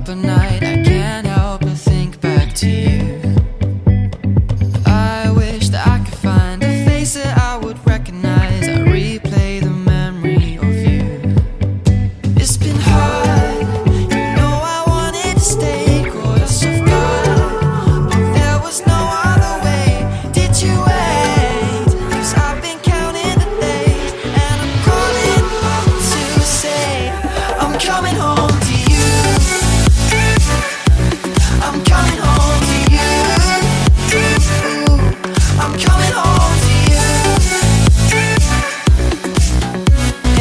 up at night, I can't help but think back to you. I wish that I could find a face that I would recognize. I replay the memory of you. It's been hard, you know I wanted to stay, caught us off guard, but there was no other way. Did you wait? 'Cause I've been counting the days, and I'm calling up to say I'm coming home to you. I'm coming home to you. I'm coming home to you.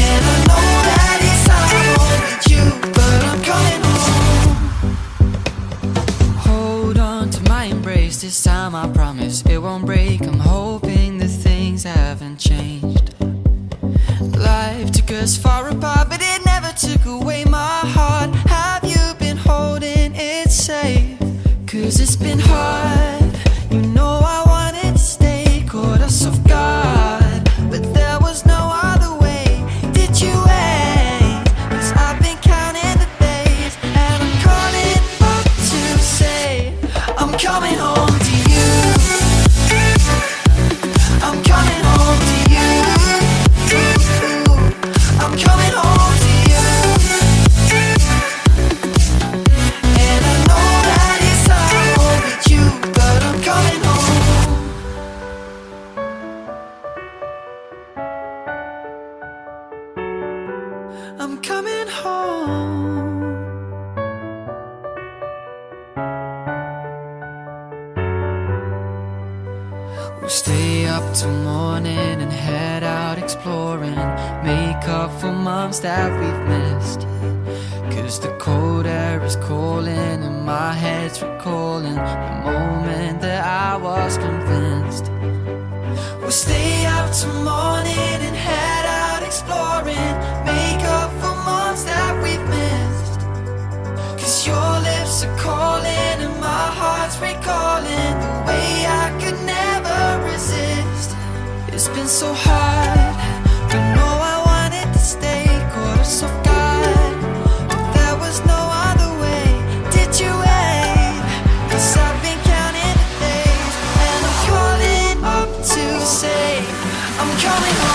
And I know that it's hard with you, but I'm coming home. Hold on to my embrace, this time I promise it won't break. I'm hoping that things haven't changed. Life took us far apart, but it never took away my heart. Have you been holding it safe? 'Cause it's been hard, you know I wanted to stay, caught us off guard, but there was no other way. Did you wait? 'Cause I've been counting the days, and I'm calling up to say I'm coming home to you. I'm coming home to you. I'm coming home to you. And I know that it's hard with you, but I'm coming home. I'm coming home. We'll stay up till morning and head out exploring, make up for months that we've missed. 'Cause the cold air is calling and my head's recalling the moment that I was convinced. We'll stay up till morning and head out exploring, make up for months that we've missed. 'Cause your lips are calling and my heart's recalling the way I could never resist. It's been so hard, you know I wanted to stay, caught us off guard, but there was no other way. Did you wait? 'Cause I've been counting the days, and I'm calling up to say I'm coming home.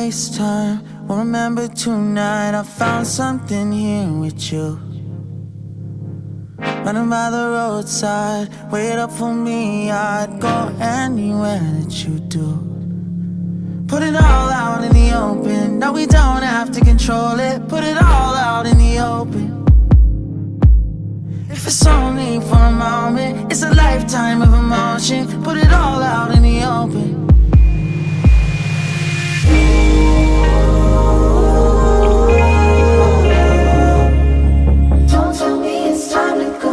waste time. Well, remember tonight I found something here with you. Running by the roadside, wait up for me. I'd go anywhere that you do. Put it all out in the open. No, we don't have to control it. Put it all out in the open. If it's only for a moment, it's a lifetime of emotion. Put it all out in the open. Don't tell me it's time to go.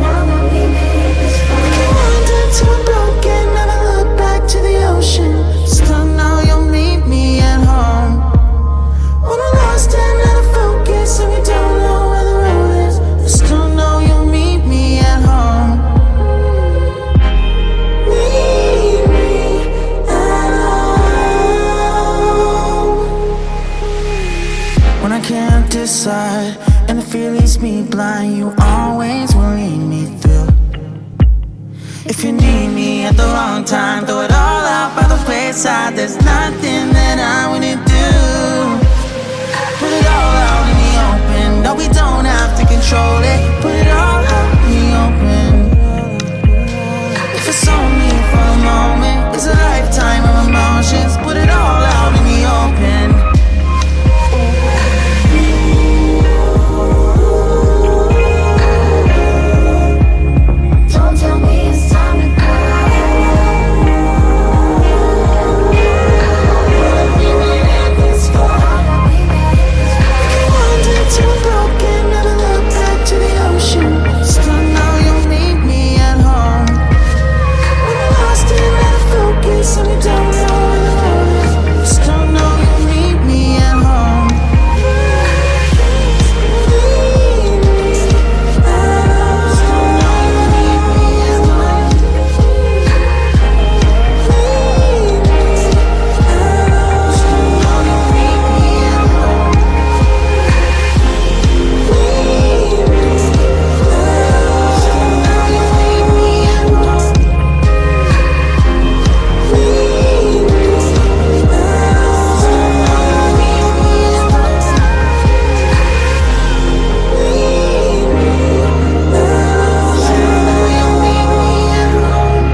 Now that we made this far, wandered to a broken, never look back to the ocean. Still know you'll meet me at home. When we're lost and out of focus and we don't know where the road is, I still know you'll meet me at home. Meet me at home. When I can't decide and the fear leaves me blind, you always will lead me through. If you need me at the wrong time, throw it all out by the wayside. There's nothing that I wouldn't do. Put it all out in the open. No, we don't have to control it. Put it all out in the open. If it's only for a moment, it's a lifetime of emotions. Put it all out in the open. Don't tell me it's time to go. We made it this far. Too broken, never look back to the ocean. Still know you'll meet me at home. When we're lost and out of focus and we don't know where the road is, still know you'll meet me at home. Meet me at home. Still know you'll meet me at home. Meet me at home. Still know you'll meet me at home.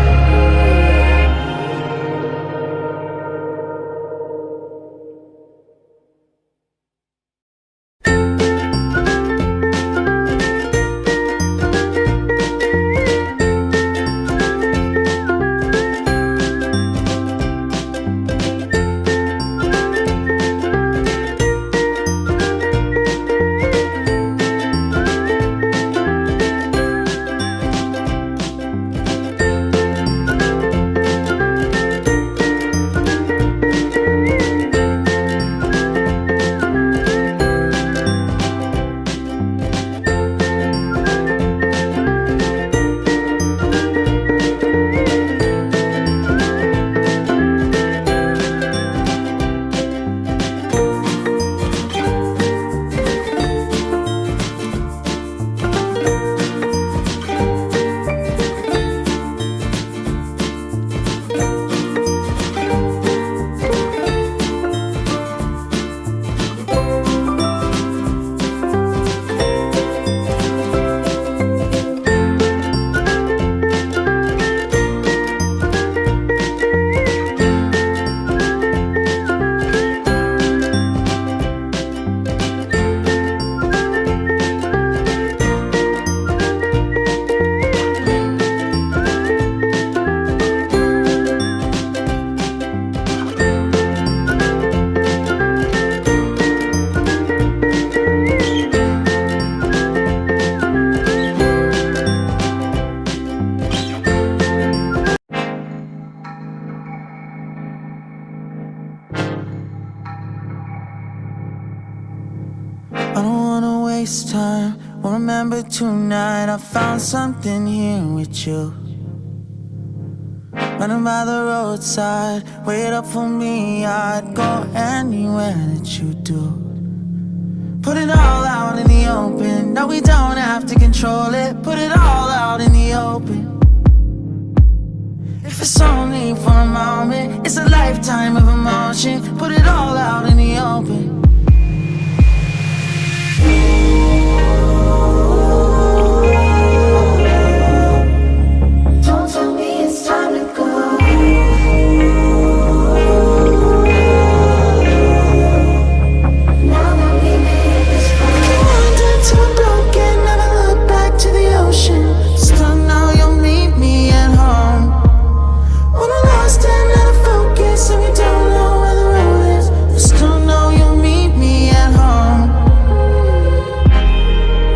I don't wanna waste time. Well, remember tonight I found something here with you. Running by the roadside, wait up for me. I'd go anywhere that you do. Put it all out in the open. No, we don't have to control it. Put it all out in the open. If it's only for a moment, it's a lifetime of emotion. Put it all out in the open. Don't tell me it's time to go. Now that we made this far, wandered to a broken, never look back to the ocean. Still know you'll meet me at home. When we're lost and out of focus and we don't know where the road is, I still know you'll meet me at home.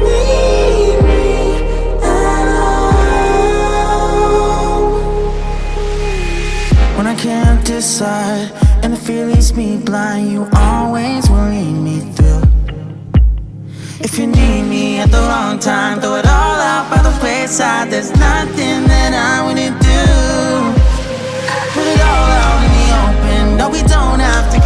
Meet me at home. When I can't decide and the fear leaves me blind, you always will lead me through. If you need me at the wrong time, throw it all out by the wayside. There's nothing that I wouldn't do. Put it all out in the open. No, we don't have to